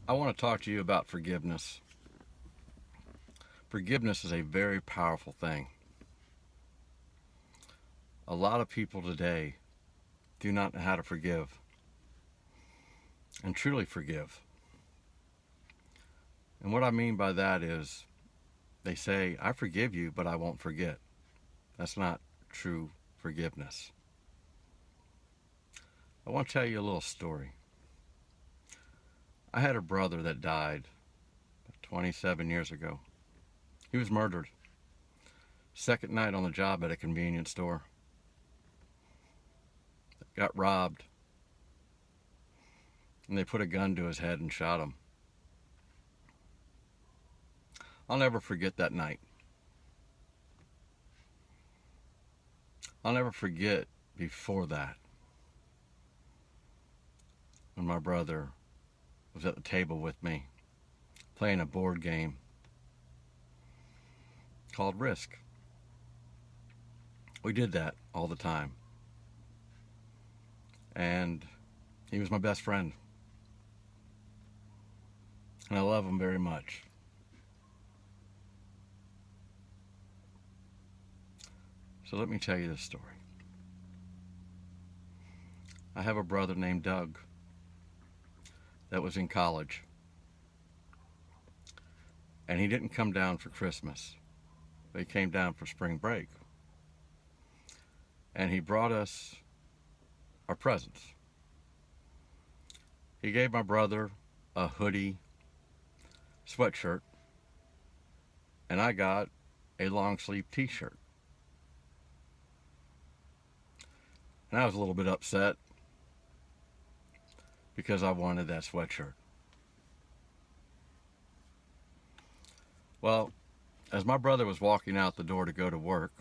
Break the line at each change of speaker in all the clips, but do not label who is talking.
I want to talk to you about forgiveness. Forgiveness is a very powerful thing. A lot of people today do not know how to forgive and truly forgive. And what I mean by that is they say, I forgive you, but I won't forget. That's not true forgiveness. I want to tell you a little story. I had a brother that died 27 years ago. He was murdered. Second night on the job at a convenience store. Got robbed. And they put a gun to his head and shot him. I'll never forget that night. I'll never forget before that when my brother was at the table with me playing a board game called Risk. We did that all the time. And he was my best friend. And I love him very much. So let me tell you this story. I have a brother named Doug that was in college. And he didn't come down for Christmas, but he came down for spring break. And he brought us our presents. He gave my brother a hoodie, sweatshirt, and I got a long sleeve t-shirt. And I was a little bit upset because I wanted that sweatshirt. Well, as my brother was walking out the door to go to work,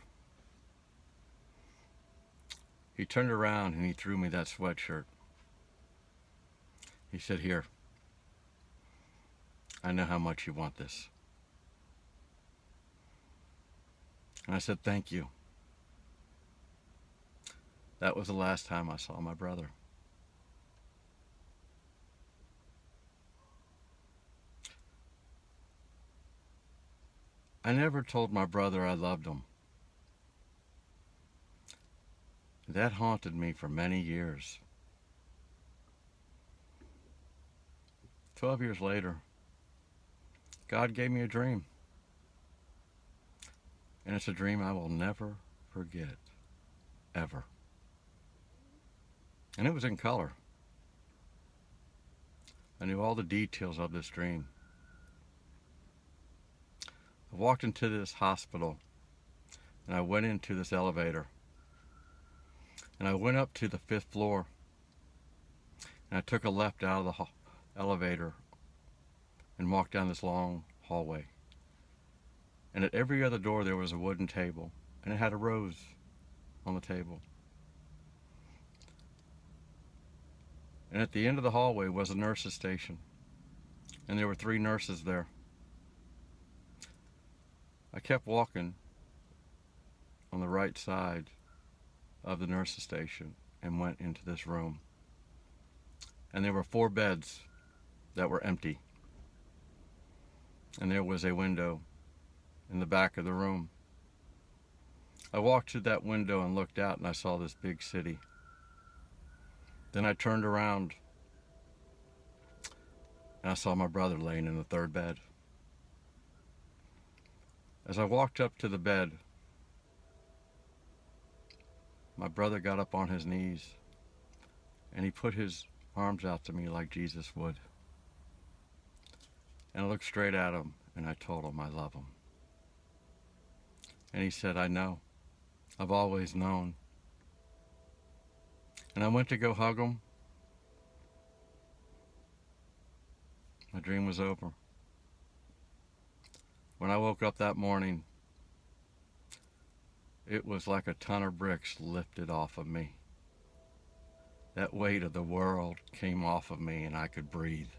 he turned around and he threw me that sweatshirt. He said, "Here, I know how much you want this." And I said, "Thank you." That was the last time I saw my brother. I never told my brother I loved him. That haunted me for many years. 12 years later, God gave me a dream. And it's a dream I will never forget, ever. And it was in color. I knew all the details of this dream. I walked into this hospital and I went into this elevator. And I went up to the 5th floor and I took a left out of the elevator and walked down this long hallway. And at every other door there was a wooden table and it had a rose on the table. And at the end of the hallway was a nurse's station. And there were 3 nurses there. I kept walking on the right side of the nurse's station and went into this room. And there were 4 beds that were empty. And there was a window in the back of the room. I walked to that window and looked out and I saw this big city. Then I turned around and I saw my brother laying in the 3rd bed. As I walked up to the bed, my brother got up on his knees and he put his arms out to me like Jesus would. And I looked straight at him and I told him I love him. And he said, "I know. I've always known." And I went to go hug him. My dream was over. When I woke up that morning, it was like a ton of bricks lifted off of me. That weight of the world came off of me and I could breathe.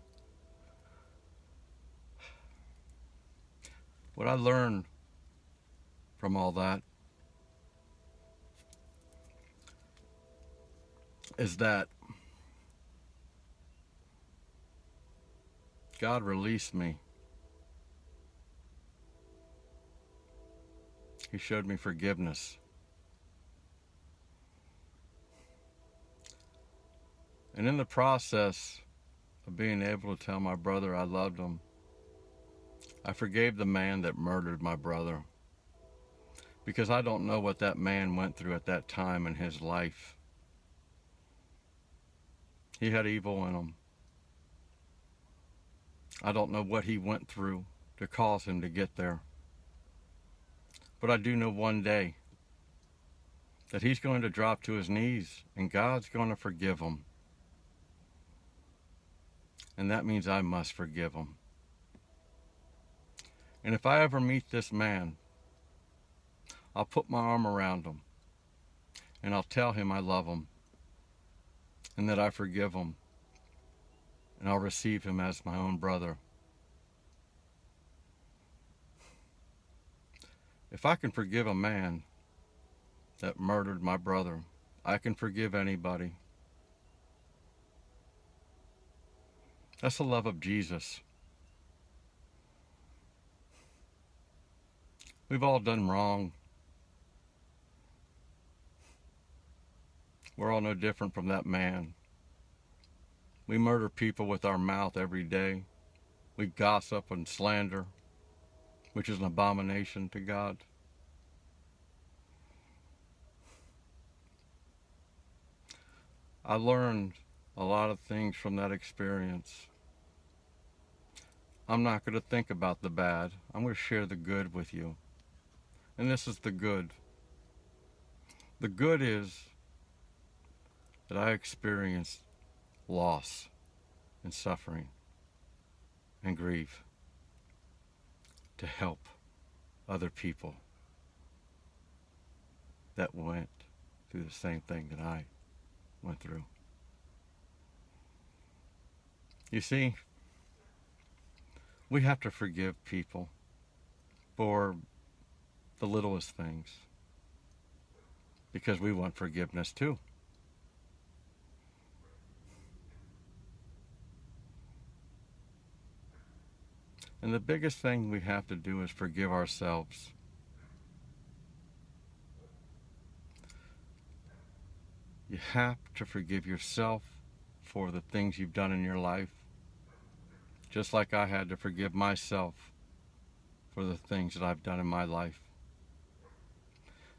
What I learned from all that is that God released me. He showed me forgiveness. And in the process of being able to tell my brother I loved him, I forgave the man that murdered my brother. Because I don't know what that man went through at that time in his life. He had evil in him. I don't know what he went through to cause him to get there. But I do know one day that he's going to drop to his knees and God's going to forgive him. And that means I must forgive him. And if I ever meet this man, I'll put my arm around him and I'll tell him I love him and that I forgive him, and I'll receive him as my own brother. If I can forgive a man that murdered my brother, I can forgive anybody. That's the love of Jesus. We've all done wrong. We're all no different from that man. We murder people with our mouth every day. We gossip and slander, which is an abomination to God. I learned a lot of things from that experience. I'm not going to think about the bad. I'm going to share the good with you. And this is the good. The good is that I experienced loss and suffering and grief to help other people that went through the same thing that I went through. You see, we have to forgive people for the littlest things because we want forgiveness too. And the biggest thing we have to do is forgive ourselves. You have to forgive yourself for the things you've done in your life, just like I had to forgive myself for the things that I've done in my life.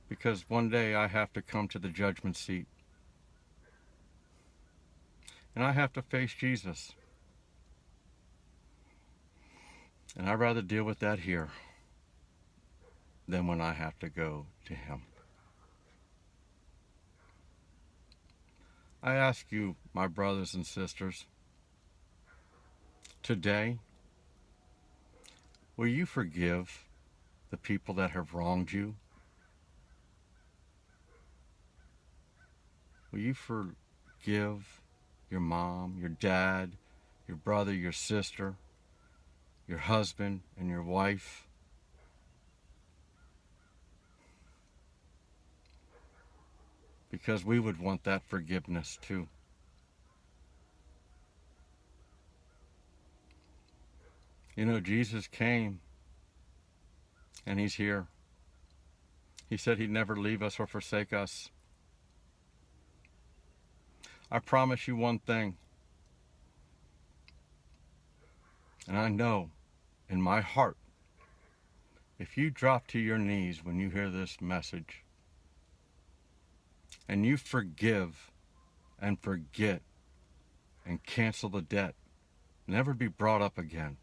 Because one day I have to come to the judgment seat. And I have to face Jesus. And I'd rather deal with that here than when I have to go to him. I ask you, my brothers and sisters, today, will you forgive the people that have wronged you? Will you forgive your mom, your dad, your brother, your sister, your husband, and your wife? Because we would want that forgiveness too. You know, Jesus came and he's here. He said he'd never leave us or forsake us. I promise you one thing, and I know in my heart, if you drop to your knees when you hear this message and you forgive and forget and cancel the debt, never be brought up again,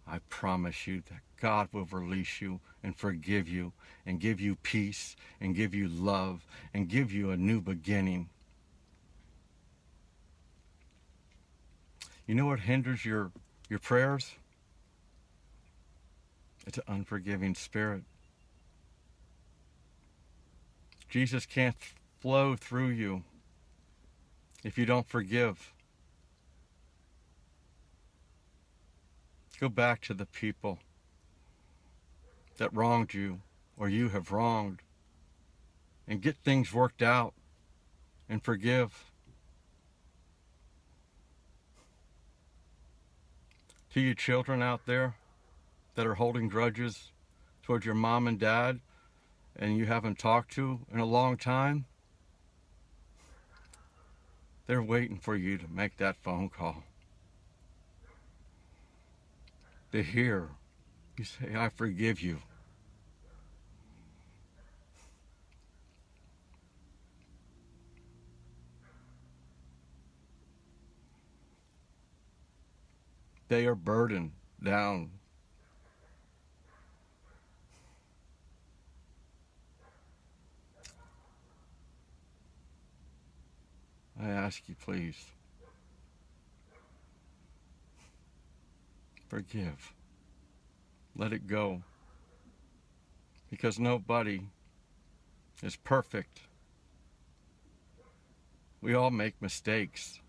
I promise you that God will release you and forgive you and give you peace and give you love and give you a new beginning. You know what hinders your prayers? It's an unforgiving spirit. Jesus can't flow through you if you don't forgive. Go back to the people that wronged you or you have wronged and get things worked out and forgive. To you children out there that are holding grudges towards your mom and dad and you haven't talked to in a long time, they're waiting for you to make that phone call. To hear you say, I forgive you. They are burdened down. I ask you, please, forgive. Let it go. Because nobody is perfect. We all make mistakes.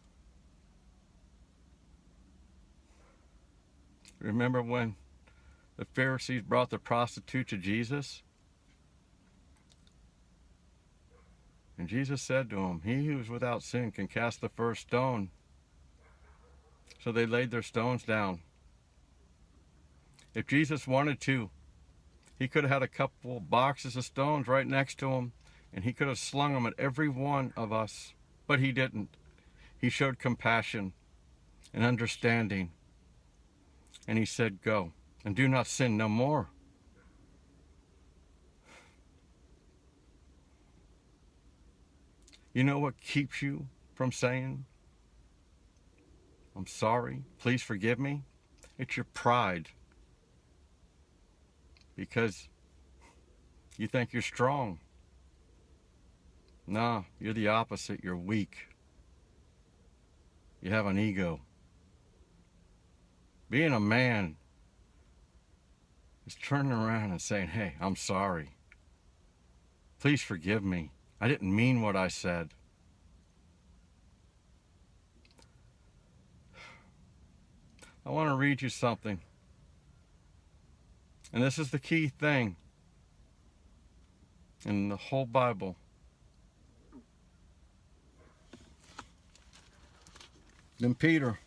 Remember when the Pharisees brought the prostitute to Jesus? And Jesus said to him, he who is without sin can cast the first stone. So they laid their stones down. If Jesus wanted to, he could have had a couple boxes of stones right next to him, and he could have slung them at every one of us. But he didn't. He showed compassion and understanding. And he said, go, and do not sin no more. You know what keeps you from saying, I'm sorry, please forgive me? It's your pride. Because you think you're strong. No, you're the opposite. You're weak. You have an ego. Being a man is turning around and saying, hey, I'm sorry. Please forgive me. I didn't mean what I said. I want to read you something. And this is the key thing in the whole Bible. Then Peter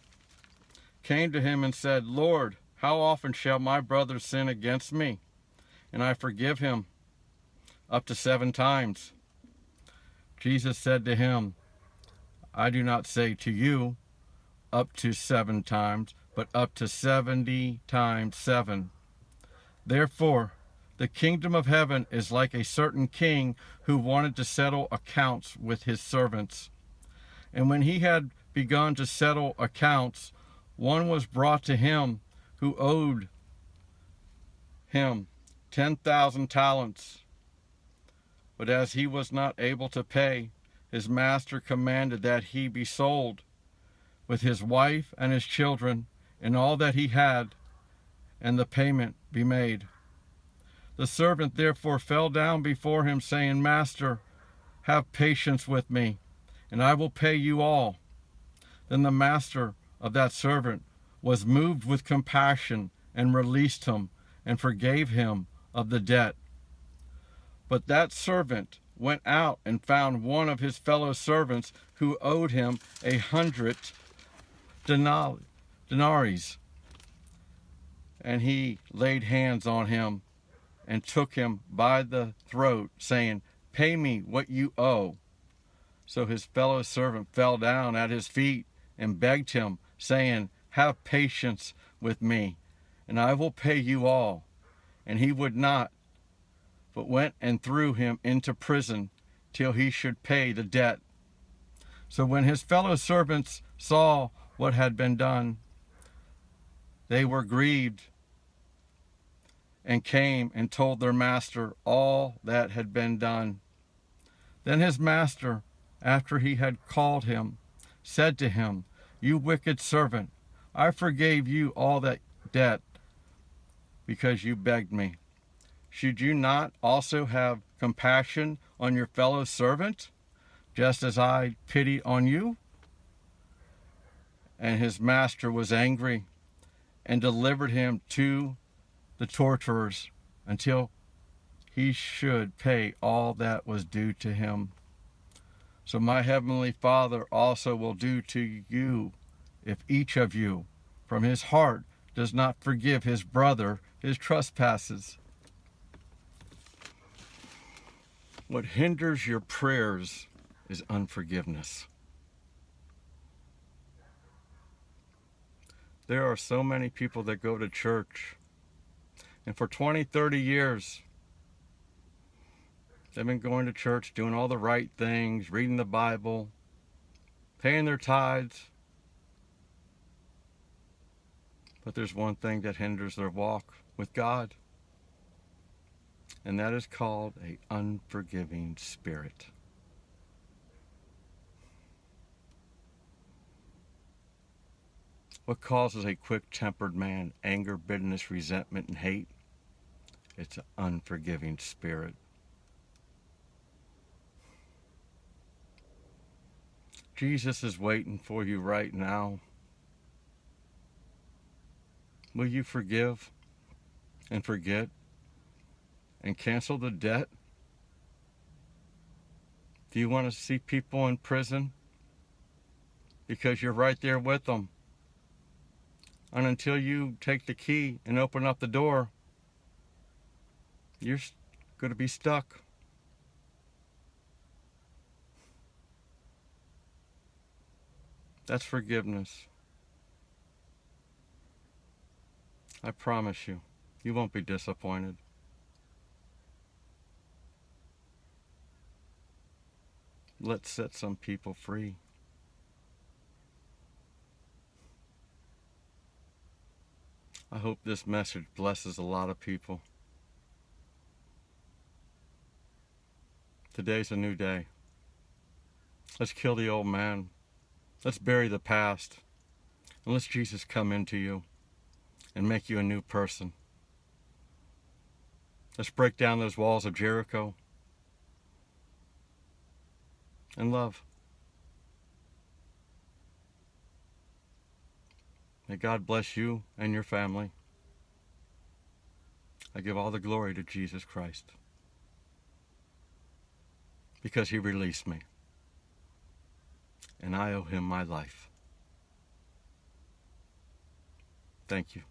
came to him and said, Lord, how often shall my brother sin against me, and I forgive him? Up to 7 times. Jesus said to him, I do not say to you up to 7 times, but up to 70 times 7. Therefore, the kingdom of heaven is like a certain king who wanted to settle accounts with his servants. And when he had begun to settle accounts, one was brought to him who owed him 10,000 talents. But as he was not able to pay, his master commanded that he be sold, with his wife and his children, and all that he had, and the payment be made. The servant therefore fell down before him, saying, Master, have patience with me, and I will pay you all. Then the master of that servant was moved with compassion, and released him, and forgave him of the debt. But that servant went out and found one of his fellow servants who owed him 100 denarii. And he laid hands on him and took him by the throat, saying, Pay me what you owe. So his fellow servant fell down at his feet and begged him, saying, Have patience with me, and I will pay you all. And he would not, but went and threw him into prison till he should pay the debt. So when his fellow servants saw what had been done, they were grieved, and came and told their master all that had been done. Then his master, after he had called him, said to him, You wicked servant, I forgave you all that debt because you begged me. Should you not also have compassion on your fellow servant, just as I pity on you? And his master was angry and delivered him to the torturers until he should pay all that was due to him. So my heavenly Father also will do to you if each of you from his heart does not forgive his brother his trespasses. What hinders your prayers is unforgiveness. There are so many people that go to church, and for 20, 30 years, they've been going to church, doing all the right things, reading the Bible, paying their tithes. But there's one thing that hinders their walk with God, and that is called an unforgiving spirit. What causes a quick-tempered man anger, bitterness, resentment, and hate? It's an unforgiving spirit. Jesus is waiting for you right now. Will you forgive and forget and cancel the debt? Do you want to see people in prison? Because you're right there with them. And until you take the key and open up the door, you're going to be stuck. That's forgiveness. I promise you, you won't be disappointed. Let's set some people free. I hope this message blesses a lot of people. Today's a new day. Let's kill the old man. Let's bury the past. And let Jesus come into you and make you a new person. Let's break down those walls of Jericho and love. May God bless you and your family. I give all the glory to Jesus Christ because he released me, and I owe him my life. Thank you.